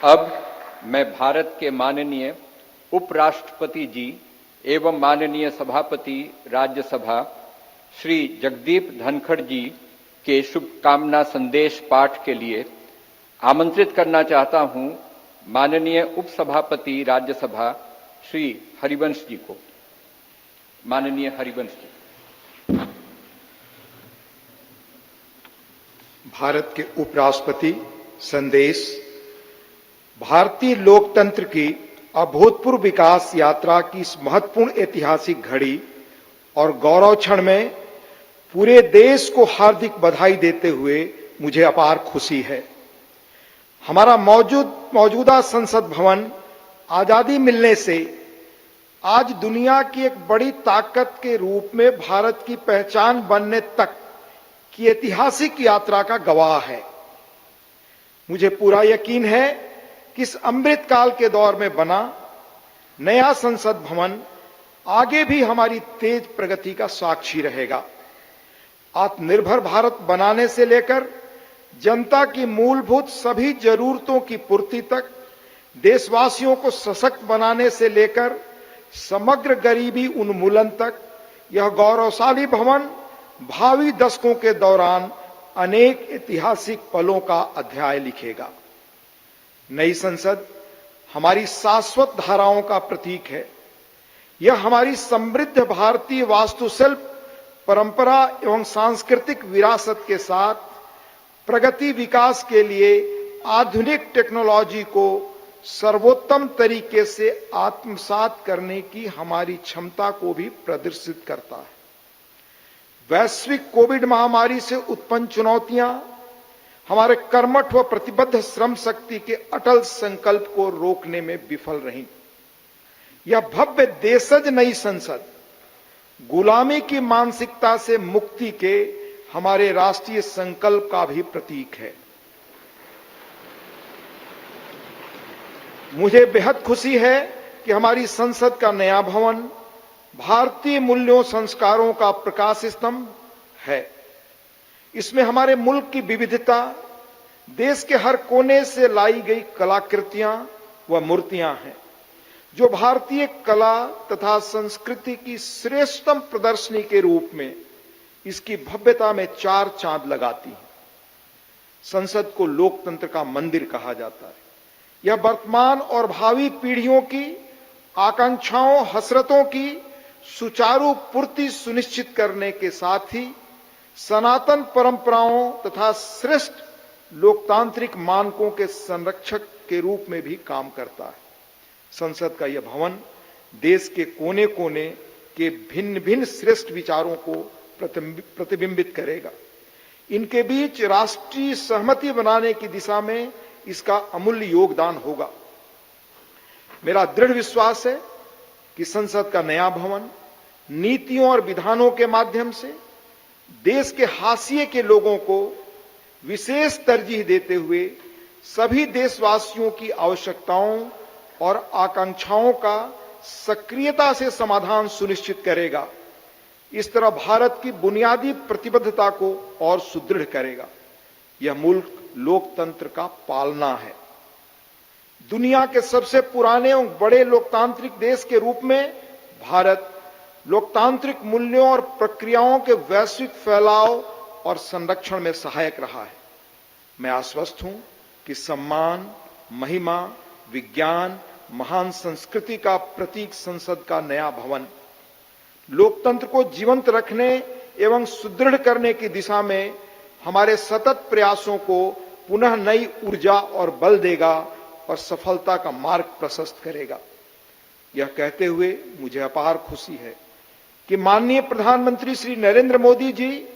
अब मैं भारत के माननीय उपराष्ट्रपति जी एवं माननीय सभापति राज्यसभा श्री जगदीप धनखड़ जी के शुभकामना संदेश पाठ के लिए आमंत्रित करना चाहता हूं माननीय उपसभापति राज्यसभा श्री हरिवंश जी को। माननीय हरिवंश जी। भारत के उपराष्ट्रपति संदेश। भारतीय लोकतंत्र की अभूतपूर्व विकास यात्रा की इस महत्वपूर्ण ऐतिहासिक घड़ी और गौरव क्षण में पूरे देश को हार्दिक बधाई देते हुए मुझे अपार खुशी है। हमारा मौजूदा संसद भवन आजादी मिलने से आज दुनिया की एक बड़ी ताकत के रूप में भारत की पहचान बनने तक की ऐतिहासिक यात्रा का गवाह है। मुझे पूरा यकीन है कि इस अमृत काल के दौर में बना नया संसद भवन आगे भी हमारी तेज प्रगति का साक्षी रहेगा। आत्मनिर्भर भारत बनाने से लेकर जनता की मूलभूत सभी जरूरतों की पूर्ति तक, देशवासियों को सशक्त बनाने से लेकर समग्र गरीबी उन्मूलन तक यह गौरवशाली भवन भावी दशकों के दौरान अनेक ऐतिहासिक पलों का अध्याय लिखेगा। नई संसद हमारी शाश्वत धाराओं का प्रतीक है। यह हमारी समृद्ध भारतीय वास्तुशिल्प, परंपरा एवं सांस्कृतिक विरासत के साथ प्रगति विकास के लिए आधुनिक टेक्नोलॉजी को सर्वोत्तम तरीके से आत्मसात करने की हमारी क्षमता को भी प्रदर्शित करता है। वैश्विक कोविड महामारी से उत्पन्न चुनौतियां हमारे कर्मठ व प्रतिबद्ध श्रम शक्ति के अटल संकल्प को रोकने में विफल रहीं। यह भव्य देशज नई संसद गुलामी की मानसिकता से मुक्ति के हमारे राष्ट्रीय संकल्प का भी प्रतीक है। मुझे बेहद खुशी है कि हमारी संसद का नया भवन भारतीय मूल्यों संस्कारों का प्रकाश स्तंभ है। इसमें हमारे मुल्क की विविधता, देश के हर कोने से लाई गई कलाकृतियां व मूर्तियां हैं, जो भारतीय कला तथा संस्कृति की श्रेष्ठतम प्रदर्शनी के रूप में इसकी भव्यता में चार चांद लगाती हैं। संसद को लोकतंत्र का मंदिर कहा जाता है। यह वर्तमान और भावी पीढ़ियों की आकांक्षाओं, हसरतों की सुचारू पूर्ति सुनिश्चित करने के साथ ही सनातन परंपराओं तथा श्रेष्ठ लोकतांत्रिक मानकों के संरक्षक के रूप में भी काम करता है। संसद का यह भवन देश के कोने कोने के भिन्न भिन्न श्रेष्ठ विचारों को प्रतिबिंबित करेगा। इनके बीच राष्ट्रीय सहमति बनाने की दिशा में इसका अमूल्य योगदान होगा। मेरा दृढ़ विश्वास है कि संसद का नया भवन नीतियों और विधानों के माध्यम से देश के हाशिए के लोगों को विशेष तरजीह देते हुए सभी देशवासियों की आवश्यकताओं और आकांक्षाओं का सक्रियता से समाधान सुनिश्चित करेगा। इस तरह भारत की बुनियादी प्रतिबद्धता को और सुदृढ़ करेगा। यह मुल्क लोकतंत्र का पालना है। दुनिया के सबसे पुराने और बड़े लोकतांत्रिक देश के रूप में भारत लोकतांत्रिक मूल्यों और प्रक्रियाओं के वैश्विक फैलाव और संरक्षण में सहायक रहा है। मैं आश्वस्त हूं कि सम्मान, महिमा, विज्ञान, महान संस्कृति का प्रतीक संसद का नया भवन लोकतंत्र को जीवंत रखने एवं सुदृढ़ करने की दिशा में हमारे सतत प्रयासों को पुनः नई ऊर्जा और बल देगा और सफलता का मार्ग प्रशस्त करेगा। यह कहते हुए मुझे अपार खुशी है कि माननीय प्रधानमंत्री श्री नरेंद्र मोदी जी,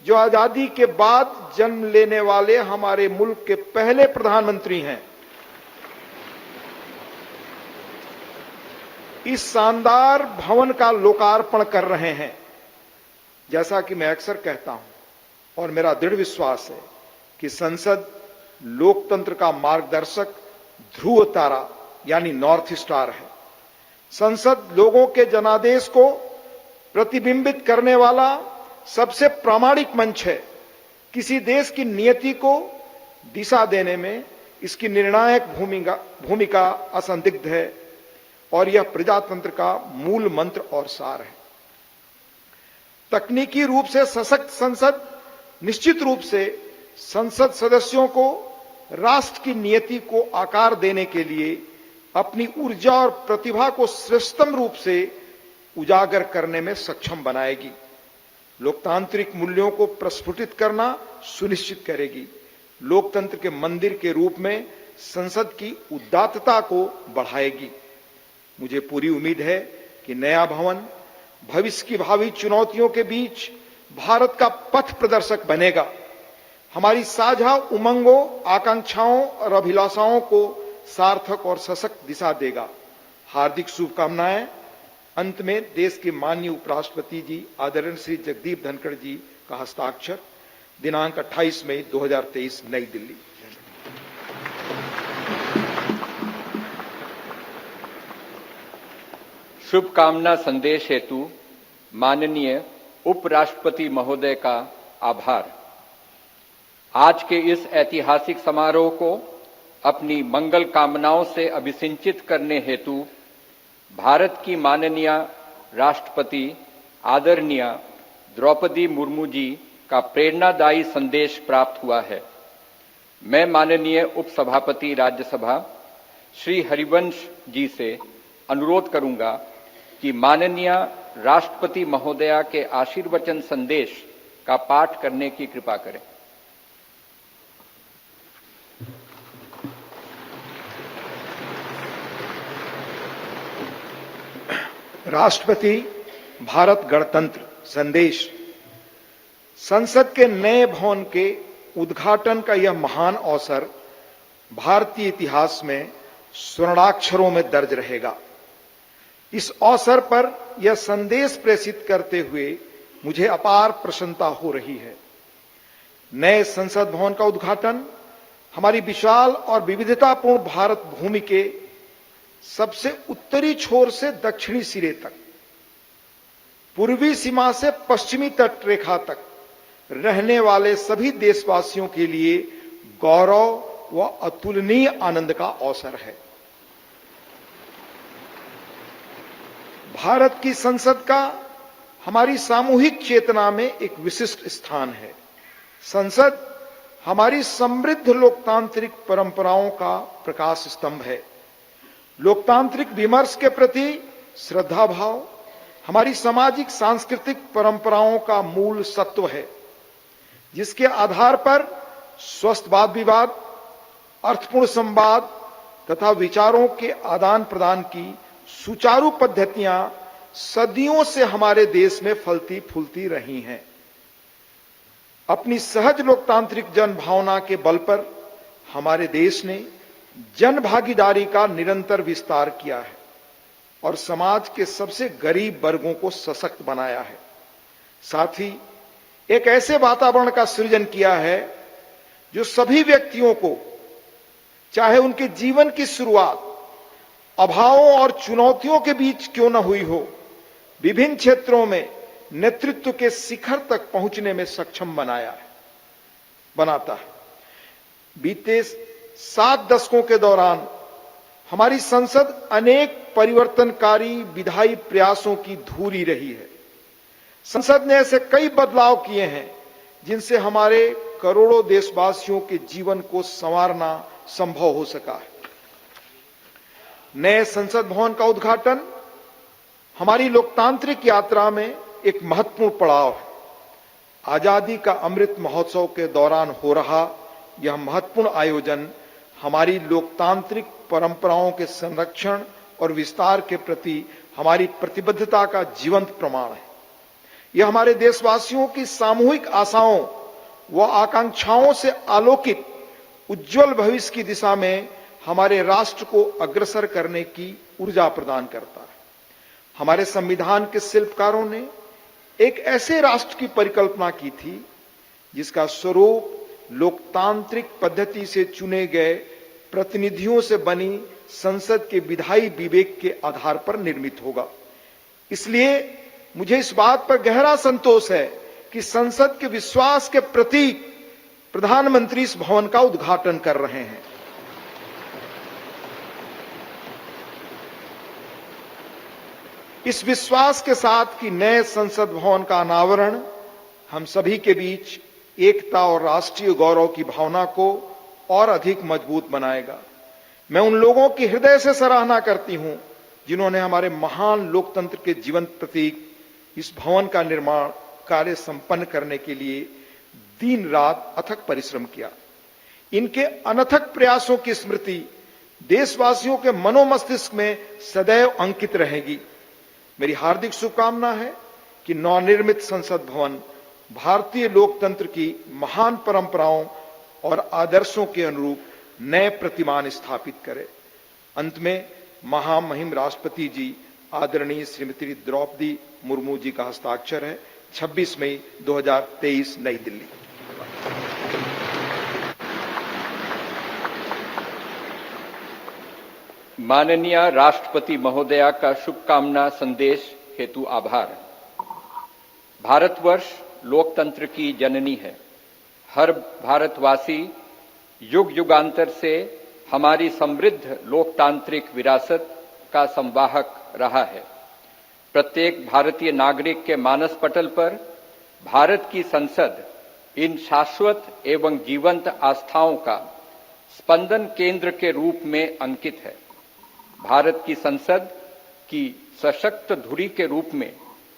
जो आजादी के बाद जन्म लेने वाले हमारे मुल्क के पहले प्रधानमंत्री हैं, इस शानदार भवन का लोकार्पण कर रहे हैं। जैसा कि मैं अक्सर कहता हूं और मेरा दृढ़ विश्वास है कि संसद लोकतंत्र का मार्गदर्शक ध्रुव तारा यानी नॉर्थ स्टार है। संसद लोगों के जनादेश को प्रतिबिंबित करने वाला सबसे प्रामाणिक मंच है। किसी देश की नियति को दिशा देने में इसकी निर्णायक भूमिका असंदिग्ध है और यह प्रजातंत्र का मूल मंत्र और सार है। तकनीकी रूप से सशक्त संसद निश्चित रूप से संसद सदस्यों को राष्ट्र की नियति को आकार देने के लिए अपनी ऊर्जा और प्रतिभा को श्रेष्ठतम रूप से उजागर करने में सक्षम बनाएगी, लोकतांत्रिक मूल्यों को प्रस्फुटित करना सुनिश्चित करेगी, लोकतंत्र के मंदिर के रूप में संसद की उदात्तता को बढ़ाएगी। मुझे पूरी उम्मीद है कि नया भवन भविष्य की भावी चुनौतियों के बीच भारत का पथ प्रदर्शक बनेगा, हमारी साझा उमंगों, आकांक्षाओं और अभिलाषाओं को सार्थक और सशक्त दिशा देगा। हार्दिक शुभकामनाएं। अंत में देश के माननीय उपराष्ट्रपति जी आदरणीय श्री जगदीप धनखड़ जी का हस्ताक्षर, दिनांक 28 मई 2023 नई दिल्ली। शुभकामना संदेश हेतु माननीय उपराष्ट्रपति महोदय का आभार। आज के इस ऐतिहासिक समारोह को अपनी मंगल कामनाओं से अभिसिंचित करने हेतु भारत की माननीय राष्ट्रपति आदरणीय द्रौपदी मुर्मू जी का प्रेरणादायी संदेश प्राप्त हुआ है। मैं माननीय उपसभापति राज्यसभा श्री हरिवंश जी से अनुरोध करूंगा कि माननीय राष्ट्रपति महोदया के आशीर्वचन संदेश का पाठ करने की कृपा करें। राष्ट्रपति भारत गणतंत्र संदेश। संसद के नए भवन के उद्घाटन का यह महान अवसर भारतीय इतिहास में स्वर्णाक्षरों में दर्ज रहेगा। इस अवसर पर यह संदेश प्रेषित करते हुए मुझे अपार प्रसन्नता हो रही है। नए संसद भवन का उद्घाटन हमारी विशाल और विविधतापूर्ण भारत भूमि के सबसे उत्तरी छोर से दक्षिणी सिरे तक, पूर्वी सीमा से पश्चिमी तट रेखा तक रहने वाले सभी देशवासियों के लिए गौरव व अतुलनीय आनंद का अवसर है। भारत की संसद का हमारी सामूहिक चेतना में एक विशिष्ट स्थान है। संसद हमारी समृद्ध लोकतांत्रिक परंपराओं का प्रकाश स्तंभ है। लोकतांत्रिक विमर्श के प्रति श्रद्धा भाव हमारी सामाजिक सांस्कृतिक परंपराओं का मूल सत्व है, जिसके आधार पर स्वस्थ वाद विवाद, अर्थपूर्ण संवाद तथा विचारों के आदान प्रदान की सुचारू पद्धतियां सदियों से हमारे देश में फलती फूलती रही हैं। अपनी सहज लोकतांत्रिक जन भावना के बल पर हमारे देश ने जन भागीदारी का निरंतर विस्तार किया है और समाज के सबसे गरीब वर्गों को सशक्त बनाया है। साथ ही एक ऐसे वातावरण का सृजन किया है जो सभी व्यक्तियों को, चाहे उनके जीवन की शुरुआत अभावों और चुनौतियों के बीच क्यों न हुई हो, विभिन्न क्षेत्रों में नेतृत्व के शिखर तक पहुंचने में सक्षम बनाता है। बीते 7 दशकों के दौरान हमारी संसद अनेक परिवर्तनकारी विधायी प्रयासों की धूरी रही है। संसद ने ऐसे कई बदलाव किए हैं जिनसे हमारे करोड़ों देशवासियों के जीवन को संवारना संभव हो सका है। नए संसद भवन का उद्घाटन हमारी लोकतांत्रिक यात्रा में एक महत्वपूर्ण पड़ाव है। आजादी का अमृत महोत्सव के दौरान हो रहा यह महत्वपूर्ण आयोजन हमारी लोकतांत्रिक परंपराओं के संरक्षण और विस्तार के प्रति हमारी प्रतिबद्धता का जीवंत प्रमाण है। यह हमारे देशवासियों की सामूहिक आशाओं व आकांक्षाओं से आलोकित उज्जवल भविष्य की दिशा में हमारे राष्ट्र को अग्रसर करने की ऊर्जा प्रदान करता है। हमारे संविधान के शिल्पकारों ने एक ऐसे राष्ट्र की परिकल्पना की थी जिसका स्वरूप लोकतांत्रिक पद्धति से चुने गए प्रतिनिधियों से बनी संसद के विधायी विवेक के आधार पर निर्मित होगा। इसलिए मुझे इस बात पर गहरा संतोष है कि संसद के विश्वास के प्रतीक प्रधानमंत्री इस भवन का उद्घाटन कर रहे हैं। इस विश्वास के साथ कि नए संसद भवन का अनावरण हम सभी के बीच एकता और राष्ट्रीय गौरव की भावना को और अधिक मजबूत बनाएगा। मैं उन लोगों की हृदय से सराहना करती हूं जिन्होंने हमारे महान लोकतंत्र के जीवंत प्रतीक इस भवन का निर्माण कार्य संपन्न करने के लिए दिन रात अथक परिश्रम किया। इनके अनथक प्रयासों की स्मृति देशवासियों के मनोमस्तिष्क में सदैव अंकित रहेगी। मेरी हार्दिक शुभकामना है कि नवनिर्मित संसद भवन भारतीय लोकतंत्र की महान परंपराओं और आदर्शों के अनुरूप नए प्रतिमान स्थापित करे। अंत में महामहिम राष्ट्रपति जी आदरणीय श्रीमती द्रौपदी मुर्मू जी का हस्ताक्षर है। 26 मई 2023 नई दिल्ली। माननीय राष्ट्रपति महोदया का शुभकामना संदेश हेतु आभार। भारतवर्ष लोकतंत्र की जननी है। हर भारतवासी युग युगांतर से हमारी समृद्ध लोकतांत्रिक विरासत का संवाहक रहा है। प्रत्येक भारतीय नागरिक के मानस पटल पर भारत की संसद इन शाश्वत एवं जीवंत आस्थाओं का स्पंदन केंद्र के रूप में अंकित है। भारत की संसद की सशक्त धुरी के रूप में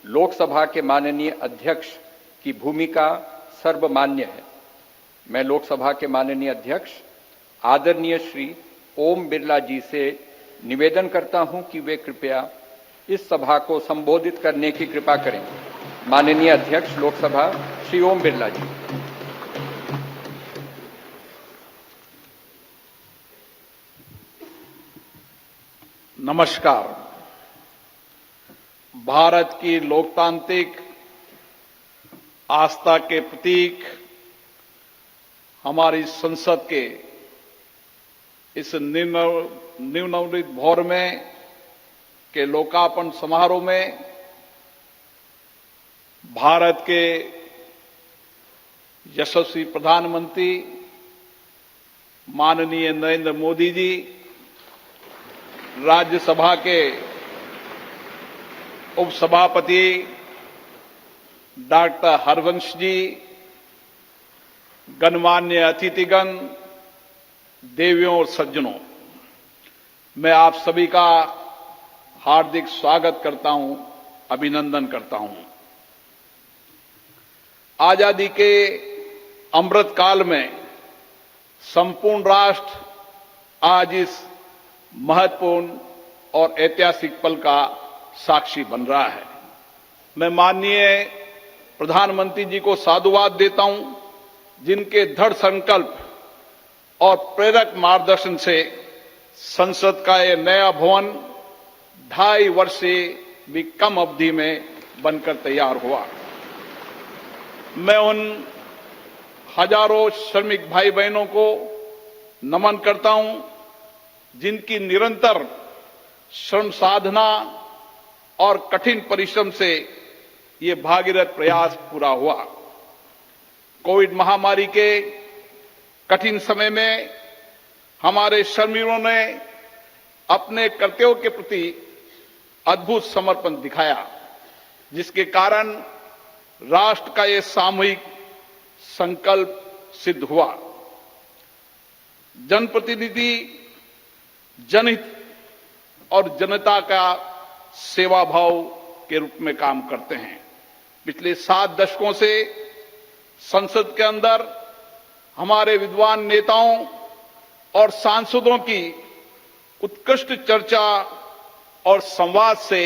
लोकसभा के माननीय अध्यक्ष की भूमिका सर्वमान्य है। मैं लोकसभा के माननीय अध्यक्ष आदरणीय श्री ओम बिरला जी से निवेदन करता हूं कि वे कृपया इस सभा को संबोधित करने की कृपा करें। माननीय अध्यक्ष लोकसभा श्री ओम बिरला जी। नमस्कार। भारत की लोकतांत्रिक आस्था के प्रतीक हमारी संसद के इस नवनिर्मित भवन में के लोकार्पण समारोह में भारत के यशस्वी प्रधानमंत्री माननीय नरेंद्र मोदी जी, राज्यसभा के उपसभापति डॉक्टर हरवंश जी, गणमान्य अतिथिगण, देवियों और सज्जनों, मैं आप सभी का हार्दिक स्वागत करता हूं, अभिनंदन करता हूं। आजादी के अमृत काल में संपूर्ण राष्ट्र आज इस महत्वपूर्ण और ऐतिहासिक पल का साक्षी बन रहा है। मैं माननीय प्रधानमंत्री जी को साधुवाद देता हूं, जिनके दृढ़ संकल्प और प्रेरक मार्गदर्शन से संसद का यह नया भवन 2.5 वर्ष से भी कम अवधि में बनकर तैयार हुआ। मैं उन हजारों श्रमिक भाई बहनों को नमन करता हूं, जिनकी निरंतर श्रम साधना और कठिन परिश्रम से ये भागीरथ प्रयास पूरा हुआ। कोविड महामारी के कठिन समय में हमारे श्रमवीरों ने अपने कर्तव्यों के प्रति अद्भुत समर्पण दिखाया, जिसके कारण राष्ट्र का ये सामूहिक संकल्प सिद्ध हुआ। जनप्रतिनिधि जनहित और जनता का सेवा भाव के रूप में काम करते हैं। पिछले 7 दशकों से संसद के अंदर हमारे विद्वान नेताओं और सांसदों की उत्कृष्ट चर्चा और संवाद से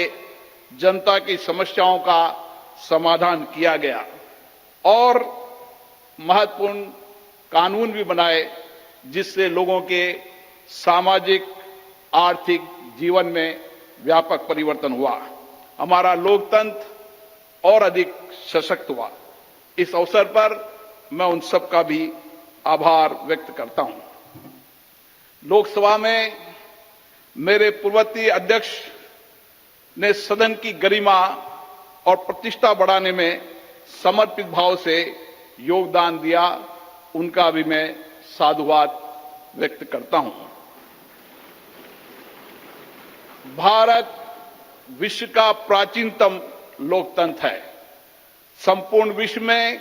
जनता की समस्याओं का समाधान किया गया और महत्वपूर्ण कानून भी बनाए, जिससे लोगों के सामाजिक आर्थिक जीवन में व्यापक परिवर्तन हुआ। हमारा लोकतंत्र और अधिक सशक्त हुआ। इस अवसर पर मैं उन सब का भी आभार व्यक्त करता हूं। लोकसभा में मेरे पूर्ववर्ती अध्यक्ष ने सदन की गरिमा और प्रतिष्ठा बढ़ाने में समर्पित भाव से योगदान दिया, उनका भी मैं साधुवाद व्यक्त करता हूं। भारत विश्व का प्राचीनतम लोकतंत्र है। संपूर्ण विश्व में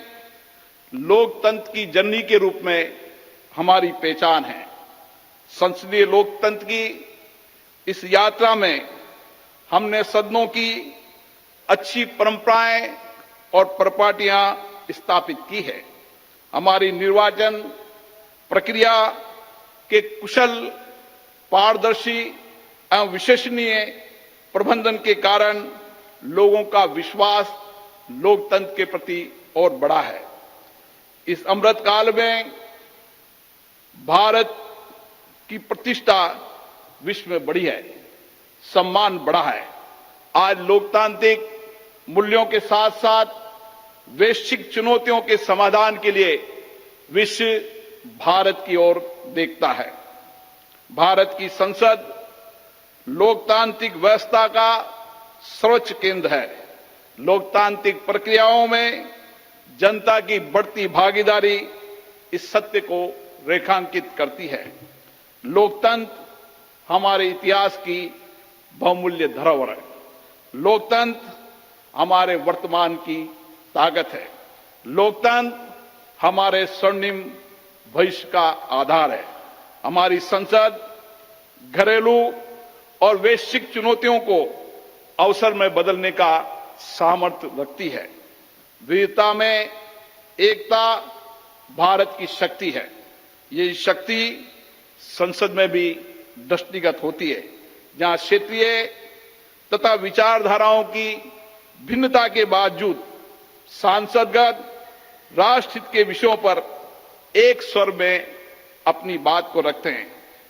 लोकतंत्र की जननी के रूप में हमारी पहचान है। संसदीय लोकतंत्र की इस यात्रा में हमने सदनों की अच्छी परंपराएं और परिपाटियां स्थापित की है। हमारी निर्वाचन प्रक्रिया के कुशल, पारदर्शी एवं विश्वसनीय प्रबंधन के कारण लोगों का विश्वास लोकतंत्र के प्रति और बढ़ा है। इस अमृत काल में भारत की प्रतिष्ठा विश्व में बढ़ी है, सम्मान बढ़ा है। आज लोकतांत्रिक मूल्यों के साथ साथ वैश्विक चुनौतियों के समाधान के लिए विश्व भारत की ओर देखता है। भारत की संसद लोकतांत्रिक व्यवस्था का सर्वोच्च केंद्र है। लोकतांत्रिक प्रक्रियाओं में जनता की बढ़ती भागीदारी इस सत्य को रेखांकित करती है। लोकतंत्र हमारे इतिहास की बहुमूल्य धरोहर है। लोकतंत्र हमारे वर्तमान की ताकत है। लोकतंत्र हमारे स्वर्णिम भविष्य का आधार है। हमारी संसद घरेलू और वैश्विक चुनौतियों को अवसर में बदलने का सामर्थ्य रखती है। विविधता में एकता भारत की शक्ति है। ये शक्ति संसद में भी दृष्टिगत होती है, जहां क्षेत्रीय तथा विचारधाराओं की भिन्नता के बावजूद सांसदगण राष्ट्रहित के विषयों पर एक स्वर में अपनी बात को रखते हैं।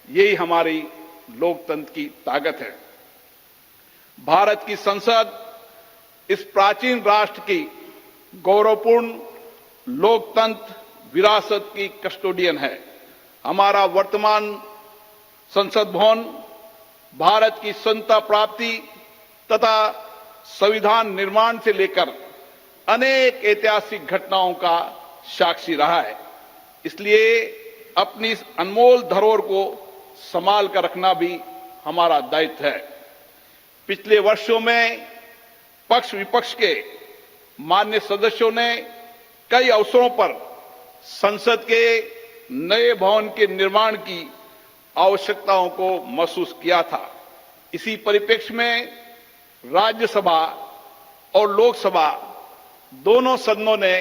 यही हमारी लोकतंत्र की ताकत है। भारत की संसद इस प्राचीन राष्ट्र की गौरवपूर्ण लोकतंत्र विरासत की कस्टोडियन है। हमारा वर्तमान संसद भवन भारत की स्वतंत्रता प्राप्ति तथा संविधान निर्माण से लेकर अनेक ऐतिहासिक घटनाओं का साक्षी रहा है। इसलिए अपनी इस अनमोल धरोहर को संभाल कर रखना भी हमारा दायित्व है। पिछले वर्षों में पक्ष विपक्ष के मान्य सदस्यों ने कई अवसरों पर संसद के नए भवन के निर्माण की आवश्यकताओं को महसूस किया था। इसी परिप्रेक्ष्य में राज्यसभा और लोकसभा दोनों सदनों ने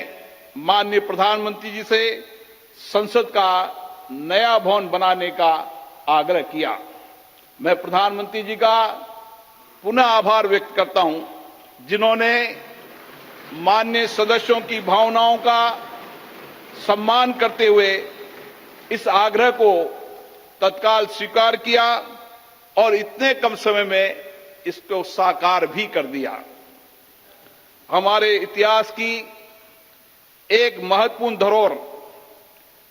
माननीय प्रधानमंत्री जी से संसद का नया भवन बनाने का आग्रह किया। मैं प्रधानमंत्री जी का पुनः आभार व्यक्त करता हूं, जिन्होंने माननीय सदस्यों की भावनाओं का सम्मान करते हुए इस आग्रह को तत्काल स्वीकार किया और इतने कम समय में इसको साकार भी कर दिया। हमारे इतिहास की एक महत्वपूर्ण धरोहर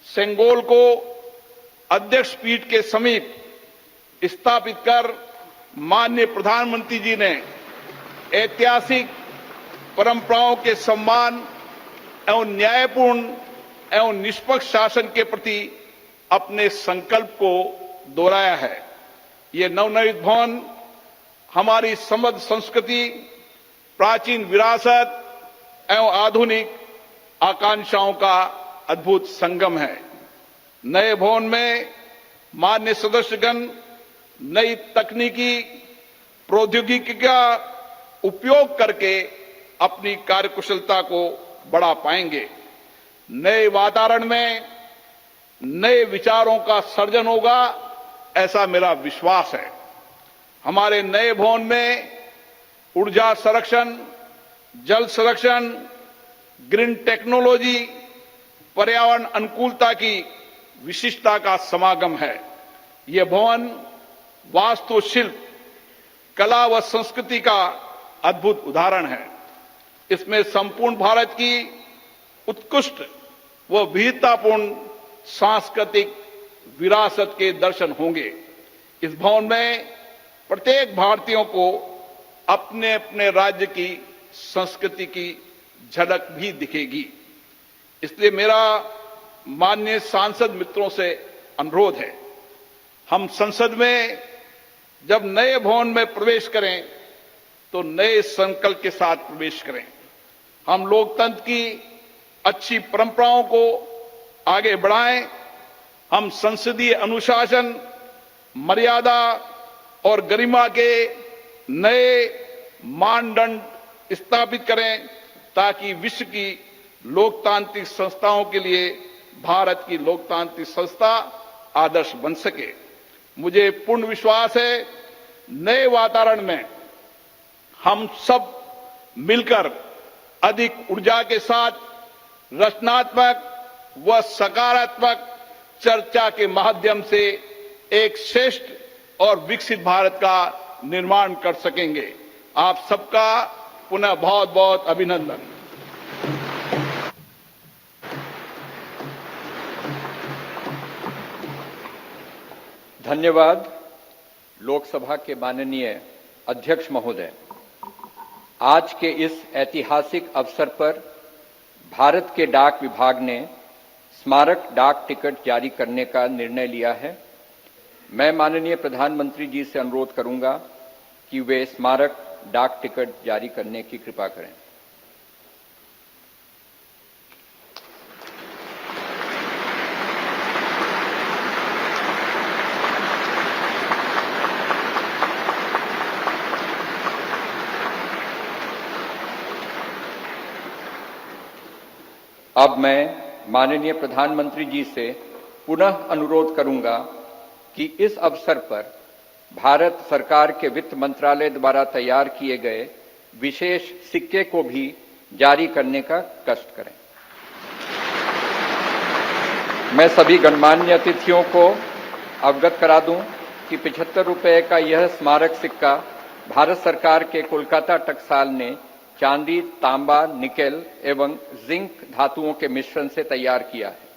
सेंगोल को अध्यक्ष पीठ के समीप स्थापित कर माननीय प्रधानमंत्री जी ने ऐतिहासिक परंपराओं के सम्मान एवं न्यायपूर्ण एवं निष्पक्ष शासन के प्रति अपने संकल्प को दोहराया है। ये नवनिर्मित भवन हमारी समृद्ध संस्कृति, प्राचीन विरासत एवं आधुनिक आकांक्षाओं का अद्भुत संगम है। नए भवन में मान्य सदस्यगण नई तकनीकी प्रौद्योगिकी का उपयोग करके अपनी कार्यकुशलता को बढ़ा पाएंगे। नए वातावरण में नए विचारों का सर्जन होगा, ऐसा मेरा विश्वास है। हमारे नए भवन में ऊर्जा संरक्षण, जल संरक्षण, ग्रीन टेक्नोलॉजी, पर्यावरण अनुकूलता की विशिष्टता का समागम है। यह भवन वास्तुशिल्प, कला व संस्कृति का अद्भुत उदाहरण है। इसमें संपूर्ण भारत की उत्कृष्ट व विविधतापूर्ण सांस्कृतिक विरासत के दर्शन होंगे। इस भवन में प्रत्येक भारतीयों को अपने अपने राज्य की संस्कृति की झलक भी दिखेगी। इसलिए मेरा माननीय सांसद मित्रों से अनुरोध है, हम संसद में जब नए भवन में प्रवेश करें तो नए संकल्प के साथ प्रवेश करें। हम लोकतंत्र की अच्छी परंपराओं को आगे बढ़ाएं। हम संसदीय अनुशासन, मर्यादा और गरिमा के नए मानदंड स्थापित करें ताकि विश्व की लोकतांत्रिक संस्थाओं के लिए भारत की लोकतांत्रिक संस्था आदर्श बन सके। मुझे पूर्ण विश्वास है नए वातावरण में हम सब मिलकर अधिक ऊर्जा के साथ रचनात्मक व सकारात्मक चर्चा के माध्यम से एक श्रेष्ठ और विकसित भारत का निर्माण कर सकेंगे। आप सबका पुनः बहुत बहुत अभिनंदन। धन्यवाद। लोकसभा के माननीय अध्यक्ष महोदय, आज के इस ऐतिहासिक अवसर पर भारत के डाक विभाग ने स्मारक डाक टिकट जारी करने का निर्णय लिया है। मैं माननीय प्रधानमंत्री जी से अनुरोध करूंगा कि वे स्मारक डाक टिकट जारी करने की कृपा करें। अब मैं माननीय प्रधानमंत्री जी से पुनः अनुरोध करूंगा कि इस अवसर पर भारत सरकार के वित्त मंत्रालय द्वारा तैयार किए गए विशेष सिक्के को भी जारी करने का कष्ट करें। मैं सभी गणमान्य अतिथियों को अवगत करा दूं कि 75 रुपए का यह स्मारक सिक्का भारत सरकार के कोलकाता टकसाल ने चांदी, तांबा, निकेल एवं जिंक धातुओं के मिश्रण से तैयार किया है।